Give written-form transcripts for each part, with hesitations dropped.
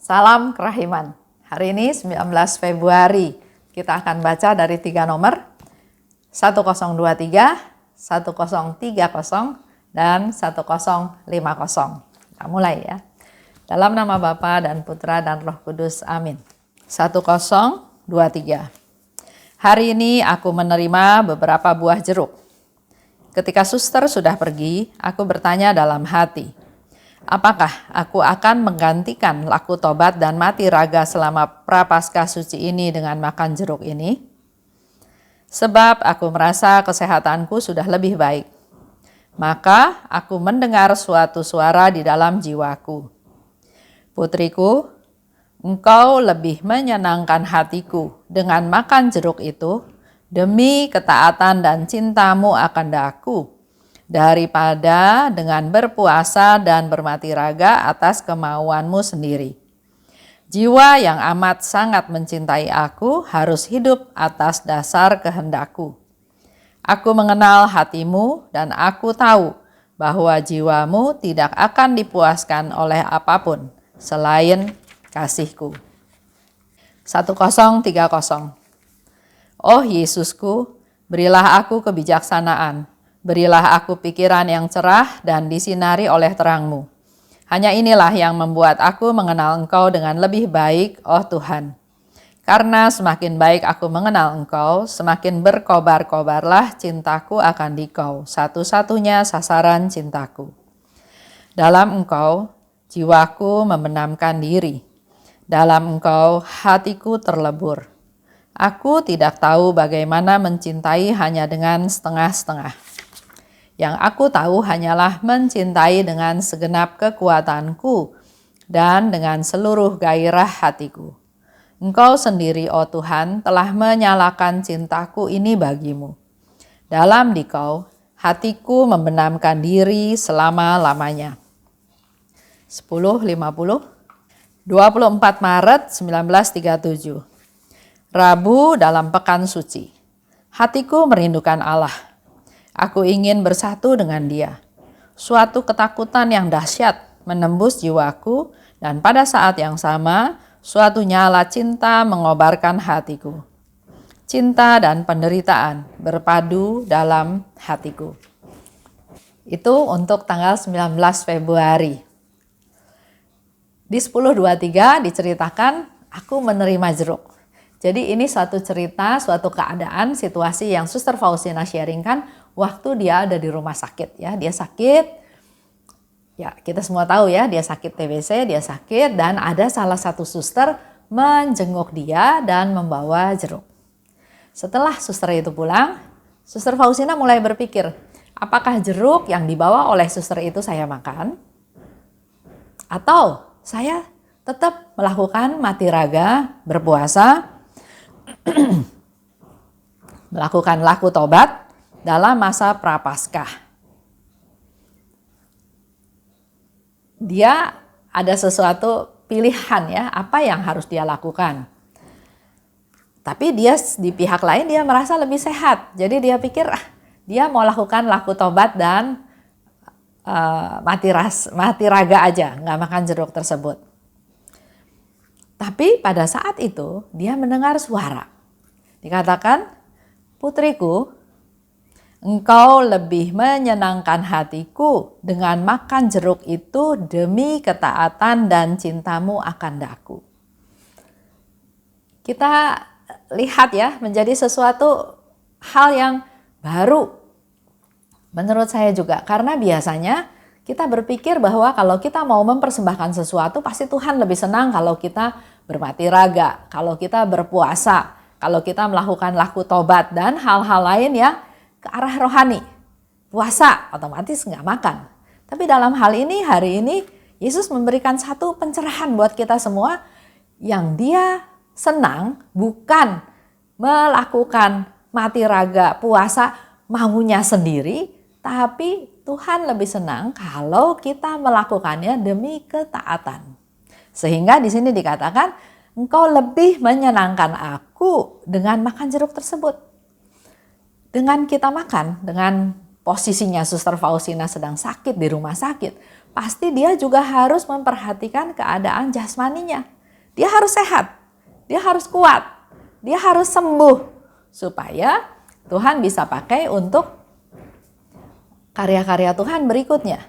Salam kerahiman. Hari ini 19 Februari kita akan baca dari 3 nomor 1023, 1030, dan 1050. Kita mulai ya. Dalam nama Bapa dan Putra dan Roh Kudus. Amin. 1023. Hari ini aku menerima beberapa buah jeruk. Ketika suster sudah pergi, aku bertanya dalam hati, apakah aku akan menggantikan laku tobat dan mati raga selama prapaskah suci ini dengan makan jeruk ini? Sebab aku merasa kesehatanku sudah lebih baik. Maka aku mendengar suatu suara di dalam jiwaku. Putriku, engkau lebih menyenangkan hatiku dengan makan jeruk itu demi ketaatan dan cintamu akan Daku, daripada dengan berpuasa dan bermati raga atas kemauanmu sendiri. Jiwa yang amat sangat mencintai aku harus hidup atas dasar kehendakku. Aku mengenal hatimu dan aku tahu bahwa jiwamu tidak akan dipuaskan oleh apapun selain kasihku. 1030. Oh Yesusku, berilah aku kebijaksanaan. Berilah aku pikiran yang cerah dan disinari oleh terang-Mu. Hanya inilah yang membuat aku mengenal Engkau dengan lebih baik, oh Tuhan. Karena semakin baik aku mengenal Engkau, semakin berkobar-kobarlah cintaku akan Dikau, satu-satunya sasaran cintaku. Dalam Engkau, jiwaku membenamkan diri. Dalam Engkau, hatiku terlebur. Aku tidak tahu bagaimana mencintai hanya dengan setengah-setengah. Yang aku tahu hanyalah mencintai dengan segenap kekuatanku dan dengan seluruh gairah hatiku. Engkau sendiri, oh Tuhan, telah menyalakan cintaku ini bagimu. Dalam Dikau, hatiku membenamkan diri selama-lamanya. 1050. 24 Maret 1937. Rabu dalam Pekan Suci. Hatiku merindukan Allah. Aku ingin bersatu dengan Dia. Suatu ketakutan yang dahsyat menembus jiwaku dan pada saat yang sama suatu nyala cinta mengobarkan hatiku. Cinta dan penderitaan berpadu dalam hatiku. Itu untuk tanggal 19 Februari. Di 1023 diceritakan aku menerima jeruk. Jadi ini suatu cerita, suatu keadaan, situasi yang Suster Faustina sharingkan waktu dia ada di rumah sakit ya. Dia sakit, ya kita semua tahu ya, dia sakit TBC, dia sakit dan ada salah satu suster menjenguk dia dan membawa jeruk. Setelah suster itu pulang, Suster Faustina mulai berpikir, apakah jeruk yang dibawa oleh suster itu saya makan? Atau saya tetap melakukan mati raga, berpuasa, melakukan laku tobat dalam masa prapaskah. Dia ada sesuatu pilihan ya, apa yang harus dia lakukan. Tapi dia di pihak lain dia merasa lebih sehat. Jadi dia pikir dia mau lakukan laku tobat dan mati raga aja, nggak makan jeruk tersebut. Tapi pada saat itu dia mendengar suara. Dikatakan, putriku, engkau lebih menyenangkan hatiku dengan makan jeruk itu demi ketaatan dan cintamu akan Daku. Kita lihat ya, menjadi sesuatu hal yang baru. Menurut saya juga, karena biasanya kita berpikir bahwa kalau kita mau mempersembahkan sesuatu, pasti Tuhan lebih senang kalau kita bermati raga, kalau kita berpuasa, kalau kita melakukan laku tobat dan hal-hal lain ya ke arah rohani. Puasa otomatis nggak makan. Tapi dalam hal ini, hari ini, Yesus memberikan satu pencerahan buat kita semua yang dia senang bukan melakukan mati raga, puasa maunya sendiri, tapi Tuhan lebih senang kalau kita melakukannya demi ketaatan. Sehingga di sini dikatakan, engkau lebih menyenangkan aku dengan makan jeruk tersebut. Dengan kita makan, dengan posisinya Suster Faustina sedang sakit di rumah sakit, pasti dia juga harus memperhatikan keadaan jasmaninya. Dia harus sehat, dia harus kuat, dia harus sembuh supaya Tuhan bisa pakai untuk karya-karya Tuhan berikutnya.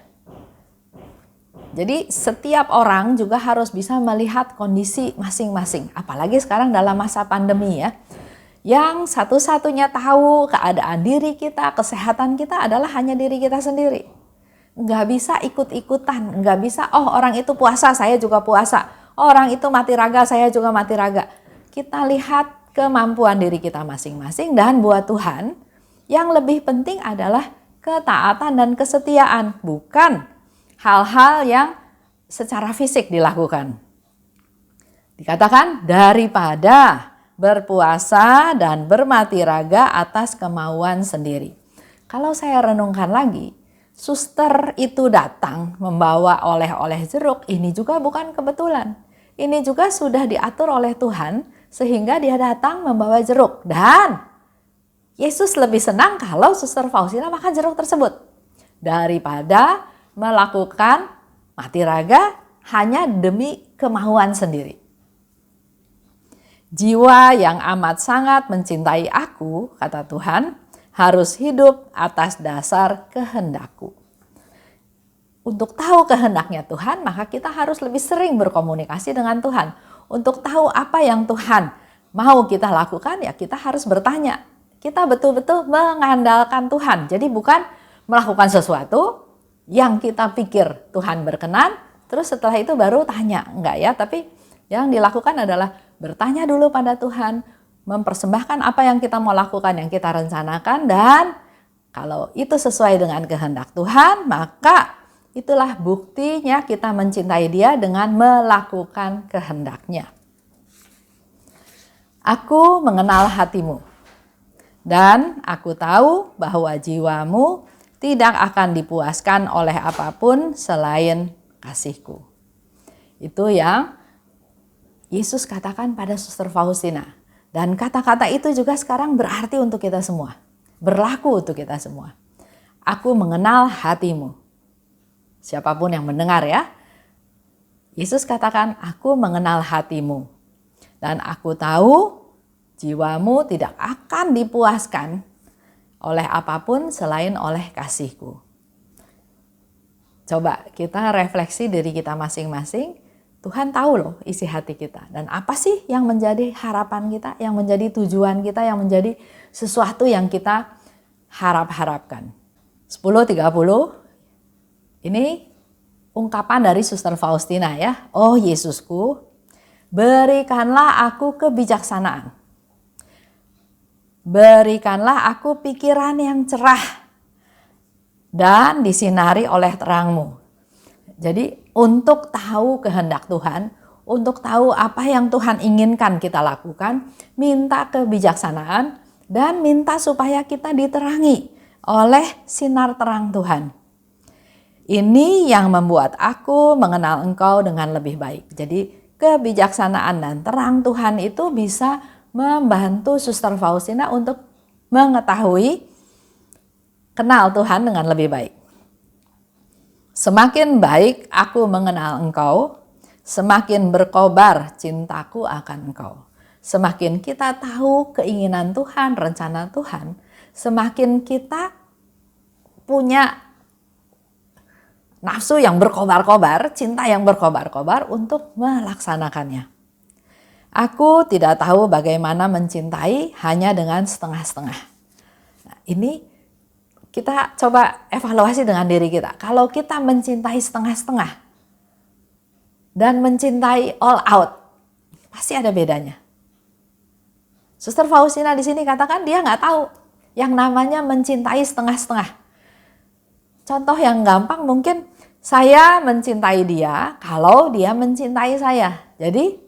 Jadi setiap orang juga harus bisa melihat kondisi masing-masing. Apalagi sekarang dalam masa pandemi ya. Yang satu-satunya tahu keadaan diri kita, kesehatan kita adalah hanya diri kita sendiri. Nggak bisa ikut-ikutan, nggak bisa, oh orang itu puasa, saya juga puasa. Oh, orang itu mati raga, saya juga mati raga. Kita lihat kemampuan diri kita masing-masing dan buat Tuhan, yang lebih penting adalah ketaatan dan kesetiaan, bukan hal-hal yang secara fisik dilakukan. Dikatakan daripada berpuasa dan bermati raga atas kemauan sendiri. Kalau saya renungkan lagi, suster itu datang membawa oleh-oleh jeruk, ini juga bukan kebetulan. Ini juga sudah diatur oleh Tuhan sehingga dia datang membawa jeruk. Dan Yesus lebih senang kalau suster Faustina makan jeruk tersebut daripada melakukan mati raga hanya demi kemauan sendiri. Jiwa yang amat sangat mencintai aku, kata Tuhan, harus hidup atas dasar kehendakku. Untuk tahu kehendaknya Tuhan, maka kita harus lebih sering berkomunikasi dengan Tuhan. Untuk tahu apa yang Tuhan mau kita lakukan, ya kita harus bertanya. Kita betul-betul mengandalkan Tuhan. Jadi bukan melakukan sesuatu yang kita pikir Tuhan berkenan, terus setelah itu baru tanya. Enggak ya, tapi yang dilakukan adalah bertanya dulu pada Tuhan, mempersembahkan apa yang kita mau lakukan, yang kita rencanakan, dan kalau itu sesuai dengan kehendak Tuhan, maka itulah buktinya kita mencintai Dia dengan melakukan kehendaknya. Aku mengenal hatimu, dan aku tahu bahwa jiwamu tidak akan dipuaskan oleh apapun selain kasihku. Itu yang Yesus katakan pada suster Faustina. Dan kata-kata itu juga sekarang berarti untuk kita semua. Berlaku untuk kita semua. Aku mengenal hatimu. Siapapun yang mendengar ya. Yesus katakan, aku mengenal hatimu. Dan aku tahu jiwamu tidak akan dipuaskan oleh apapun selain oleh kasihku. Coba kita refleksi diri kita masing-masing. Tuhan tahu loh isi hati kita. Dan apa sih yang menjadi harapan kita, yang menjadi tujuan kita, yang menjadi sesuatu yang kita harap-harapkan. 10.30, ini ungkapan dari suster Faustina ya. Oh Yesusku, berikanlah aku kebijaksanaan. Berikanlah aku pikiran yang cerah dan disinari oleh terangmu. Jadi untuk tahu kehendak Tuhan, untuk tahu apa yang Tuhan inginkan kita lakukan, minta kebijaksanaan dan minta supaya kita diterangi oleh sinar terang Tuhan. Ini yang membuat aku mengenal Engkau dengan lebih baik. Jadi kebijaksanaan dan terang Tuhan itu bisa membantu suster Faustina untuk mengetahui kenal Tuhan dengan lebih baik. Semakin baik aku mengenal Engkau, semakin berkobar cintaku akan Engkau. Semakin kita tahu keinginan Tuhan, rencana Tuhan, semakin kita punya nafsu yang berkobar-kobar, cinta yang berkobar-kobar untuk melaksanakannya. Aku tidak tahu bagaimana mencintai hanya dengan setengah-setengah. Nah, ini kita coba evaluasi dengan diri kita. Kalau kita mencintai setengah-setengah dan mencintai all out, pasti ada bedanya. Suster Faustina di sini katakan dia nggak tahu yang namanya mencintai setengah-setengah. Contoh yang gampang mungkin saya mencintai dia kalau dia mencintai saya. Jadi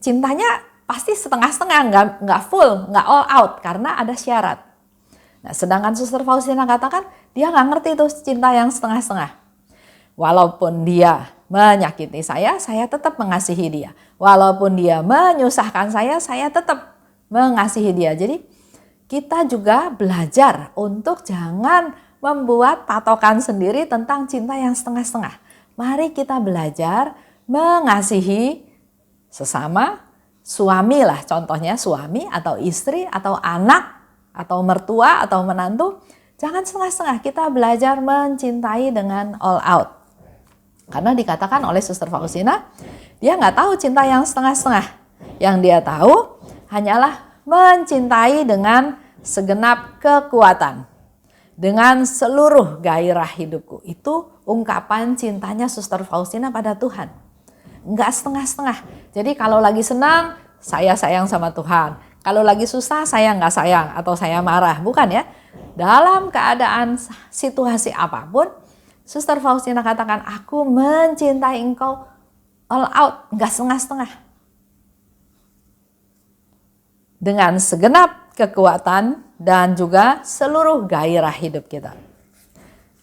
cintanya pasti setengah-setengah, nggak full, nggak all out karena ada syarat. Nah, sedangkan suster Faustina katakan dia nggak ngerti tuh cinta yang setengah-setengah. Walaupun dia menyakiti saya tetap mengasihi dia. Walaupun dia menyusahkan saya tetap mengasihi dia. Jadi kita juga belajar untuk jangan membuat patokan sendiri tentang cinta yang setengah-setengah. Mari kita belajar mengasihi Sesama suami lah, contohnya suami atau istri atau anak atau mertua atau menantu. Jangan setengah-setengah, kita belajar mencintai dengan all out. Karena dikatakan oleh Suster Faustina, dia nggak tahu cinta yang setengah-setengah. Yang dia tahu hanyalah mencintai dengan segenap kekuatan. Dengan seluruh gairah hidupku. Itu ungkapan cintanya Suster Faustina pada Tuhan. Nggak setengah-setengah. Jadi kalau lagi senang, saya sayang sama Tuhan. Kalau lagi susah, saya nggak sayang atau saya marah. Bukan ya. Dalam keadaan situasi apapun, Suster Faustina katakan, aku mencintai engkau all out, nggak setengah-setengah. Dengan segenap kekuatan dan juga seluruh gairah hidup kita.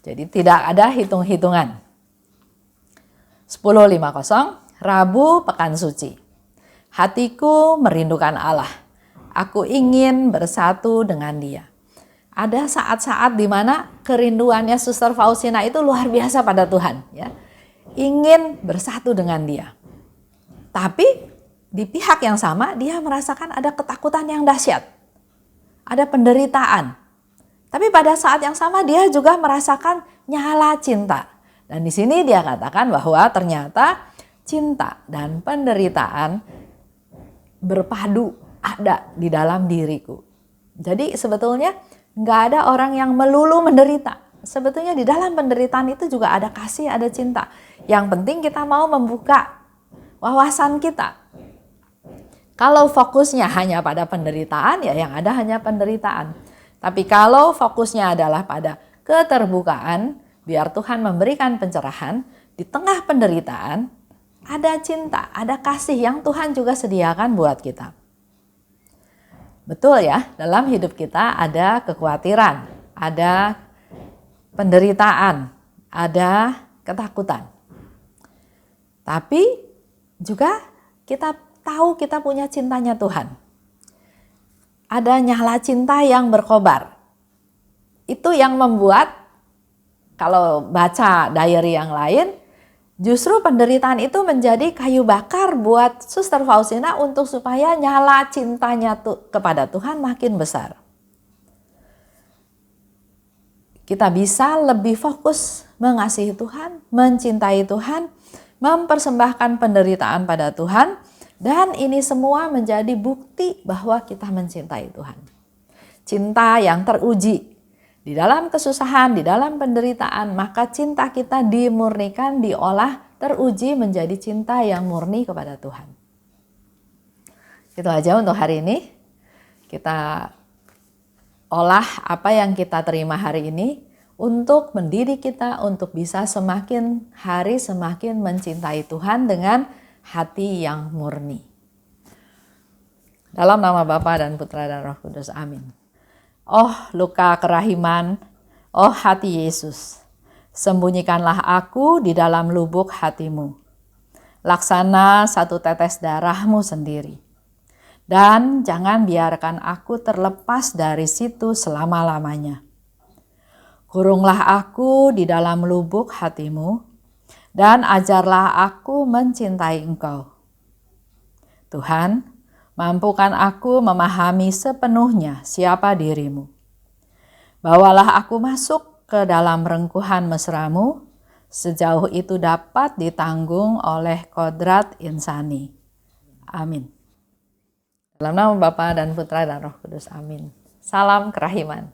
Jadi tidak ada hitung-hitungan. 10.50, Rabu Pekan Suci. Hatiku merindukan Allah. Aku ingin bersatu dengan Dia. Ada saat-saat di mana kerinduannya Suster Faustina itu luar biasa pada Tuhan, ya. Ingin bersatu dengan Dia. Tapi di pihak yang sama dia merasakan ada ketakutan yang dahsyat. Ada penderitaan. Tapi pada saat yang sama dia juga merasakan nyala cinta. Dan di sini dia katakan bahwa ternyata cinta dan penderitaan berpadu ada di dalam diriku. Jadi sebetulnya nggak ada orang yang melulu menderita. Sebetulnya di dalam penderitaan itu juga ada kasih, ada cinta. Yang penting kita mau membuka wawasan kita. Kalau fokusnya hanya pada penderitaan, ya yang ada hanya penderitaan. Tapi kalau fokusnya adalah pada keterbukaan, biar Tuhan memberikan pencerahan, di tengah penderitaan, ada cinta, ada kasih yang Tuhan juga sediakan buat kita. Betul ya, dalam hidup kita ada kekhawatiran, ada penderitaan, ada ketakutan. Tapi juga kita tahu kita punya cintanya Tuhan. Ada nyala cinta yang berkobar. Itu yang membuat, kalau baca diary yang lain, justru penderitaan itu menjadi kayu bakar buat Suster Faustina untuk supaya nyala cintanya kepada Tuhan makin besar. Kita bisa lebih fokus mengasihi Tuhan, mencintai Tuhan, mempersembahkan penderitaan pada Tuhan, dan ini semua menjadi bukti bahwa kita mencintai Tuhan. Cinta yang teruji. Di dalam kesusahan, di dalam penderitaan, maka cinta kita dimurnikan, diolah, teruji menjadi cinta yang murni kepada Tuhan. Itu aja untuk hari ini. Kita olah apa yang kita terima hari ini untuk mendidik kita untuk bisa semakin hari semakin mencintai Tuhan dengan hati yang murni. Dalam nama Bapa dan Putra dan Roh Kudus. Amin. Oh luka kerahiman, oh hati Yesus, sembunyikanlah aku di dalam lubuk hatimu. Laksana satu tetes darahmu sendiri. Dan jangan biarkan aku terlepas dari situ selama-lamanya. Kurunglah aku di dalam lubuk hatimu, dan ajarlah aku mencintai Engkau. Tuhan, mampukan aku memahami sepenuhnya siapa dirimu. Bawalah aku masuk ke dalam rengkuhan mesramu, sejauh itu dapat ditanggung oleh kodrat insani. Amin. Dalam nama Bapa dan Putra dan Roh Kudus. Amin. Salam kerahiman.